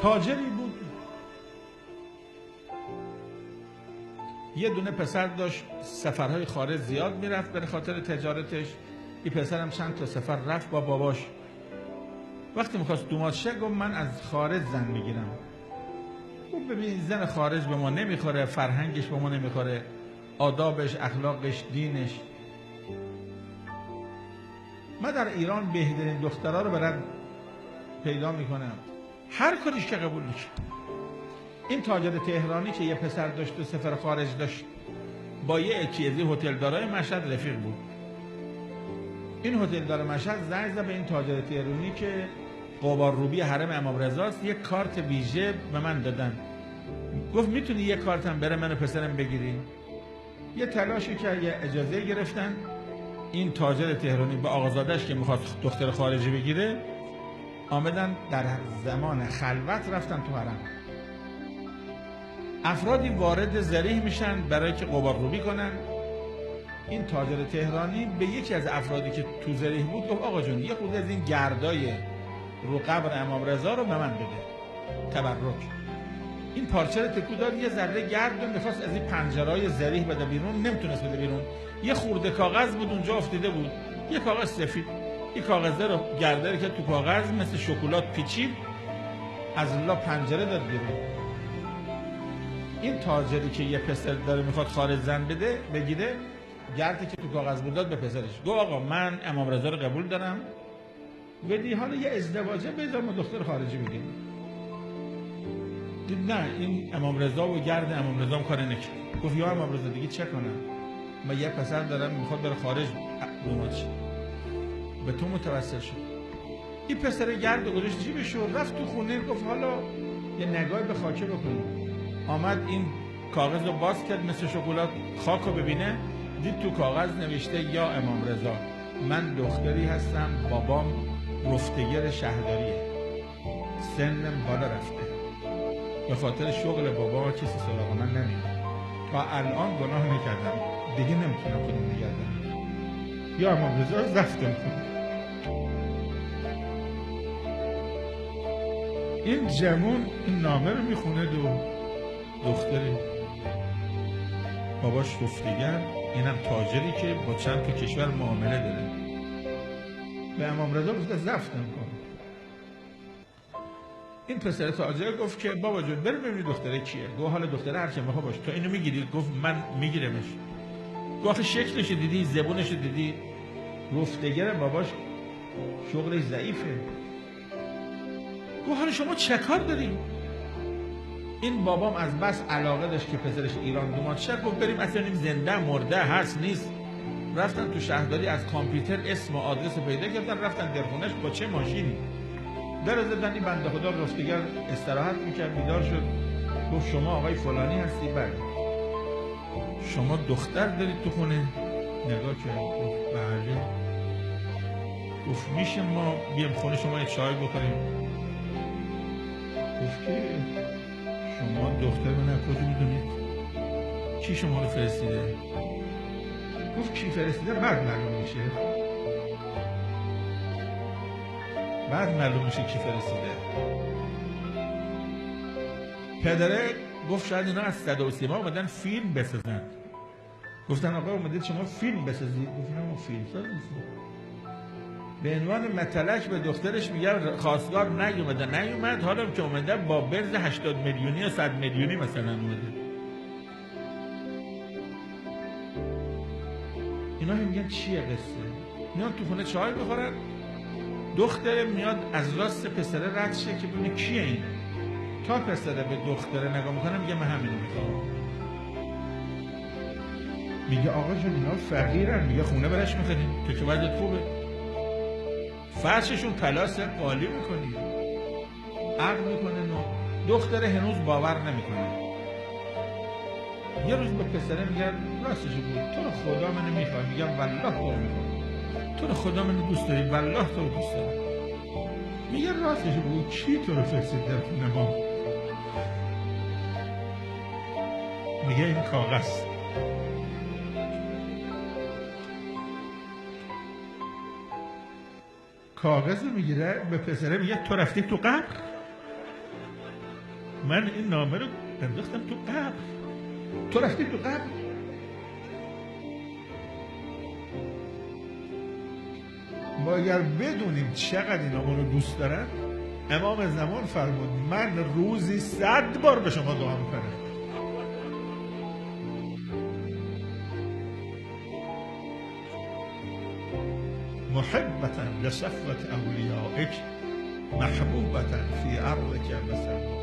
تاجری بود، یه دونه پسر داشت، سفرهای خارج زیاد میرفت به خاطر تجارتش. این پسرم چند تا سفر رفت با باباش. وقتی میخواست دومات شه گفت من از خارج زن میگیرم. گفت ببین زن خارج به ما نمیخوره، فرهنگش به ما نمیخوره، آدابش، اخلاقش، دینش. من در ایران بهترین دخترها رو برات پیدا میکنم، هر کاریش که قبول میشه. این تاجر تهرانی که یه پسر داشت و سفر خارج داشت، با یه چیزی هتلدارای مشهد رفیق بود. این هتلدار مشهد زنگ زد به این تاجر تهرانی که قبارروبی حرم امام رضاست، یک کارت ویژه به من دادن. گفت میتونی یک کارتم بره من و پسرم بگیری؟ یه تلاشی که یه اجازه گرفتن. این تاجر تهرانی با آقازادش که میخواد دختر خارجی بگیره آمدن در زمان خلوت رفتن تو حرم. افرادی وارد ذریح میشن برای که قبارروبی کنن. این تاجر تهرانی به یکی از افرادی که تو ذریح بود گفت آقا جون یه خورده از این گردای رو قبر امام رضا رو به من بده تبرک. این پارچه رو تکو داد، یه ذره گرد رو میخواست از این پنجرهای ذریح بده بیرون، نمیتونست بده بیرون. یه خورده کاغذ بود اونجا افتیده بود، یه کاغذ سفید. این کاغذه رو گرده که تو کاغذ مثل شکلات پیچید، از لا پنجره داد بیرون. این تاجری که یه پسر داره میخواد خارج زن بده بگیره، گردی که تو کاغذ بود داد به پسرش. گفت آقا من امام رضا رو قبول دارم، بدی حالا یه ازدواجه بذار ما دختر خارجی بگیریم. دید نه، این امام رضا و گرد امام رضا هم کار نکرد. گفت یا امام رضا دیگه چه کنم، من یه پسر دارم میخواد بره خارج دومات شه، به تو متوسل شد. این پسر گرد و گذاشت جیبش و رفت تو خونه. گفت حالا یه نگاهی به خاکه بکنیم. آمد این کاغذ رو باز کرد، مثل شکلات خاک رو ببینه، دید تو کاغذ نوشته یا امام رضا من دختری هستم، بابام رفتگر شهرداریه، سنم بالا رفته، به خاطر شغل بابا کسی سراغ من نمیاد، تا الان گناه نکردم دیگه نمیتونم خودم نگه دارم، یا امام رضا زفتم کن. این جوون این نامه رو میخونه، دختر باباش رفتگر، اینم تاجری که با چند تا کشور معامله داره، به امام رضا گفته زفتم کن. این پسر تاجر گفت که بابا جون بریم ببینیم دختره کیه. گفت حالا دختره هر کی بخواد باشه، تو اینو میگیری؟ گفت من میگیرمش. گفت شکلش دیدی، زبونش دیدی، رفتگر باباش شغلش ضعیفه. گفت حالا شما چه کار داری؟ این بابام از بس علاقه داشت که پسرش ایران دومات شه، گفت بریم اصلا این زنده مرده هست نیست. رفتن تو شهرداری از کامپیوتر اسم و آدرس رو پیدا کردن، رفتن در خونش با چه ماشینی در زدن. این بنده خدا رفتگر استراحت میکرد، بیدار شد. گفت شما آقای فلانی هستی؟ بله. شما دختر دارید تو خونه؟ نگاه کرد گفت بله. گفت میشه ما بیام خونه شما یه چای بخوریم؟ گفت که شما دختر من از کجا میدونید؟ کی شما رو فرستیده؟ گفت کی فرستیده بعد معلوم میشه، بعد معلوم میشه کی فرستیده. پدره گفت شاید اینا از صدا و سیما اومدن فیلم بسازن. گفتن آقا اومدید شما فیلم بسازید؟ گفتن ما فیلم ساز نیستیم. به عنوان متلک به دخترش میگه خواستگار نیومد، حالا که اومده با برز 80 میلیونی یا 100 میلیونی مثلا اومده. اینا میگن چیه قصه؟ میان تو خونه چای بخورن، دختره میاد از راست پسره رد شه که ببینه کیه این. تا پسره به دختره نگاه میکنه میگه من همینو میخوام. میگه آقا جون اینا فقیرن. میگه خونه برش میخریم تو که وضعیت خوبه، فرششون پلاس قالی میکنی، عقل میکنه. نو دختره هنوز باور نمیکنه. یه روز به پسره میگن راستش بود، تو رو خدا منو میخوای؟ میگم والله تو رو میخوام. تو رو خدا منو دوست داری؟ والله تو رو دوست دارم. میگه راستش بود، کی تو رو فرستید در خونه ما؟ میگه این کاغذ. کاغذ رو میگیره به پسره میگه تو رفتی تو قبر؟ من این نامه رو انداختم تو قبر، تو رفتی تو قبر. ما اگر بدونیم چقدر اینا ما رو دوست دارن، امام زمان فرمود من روزی 100 بار به شما دعا میکنم. محبة لصفوة أوليائك محبوبة في أرضك مثلا.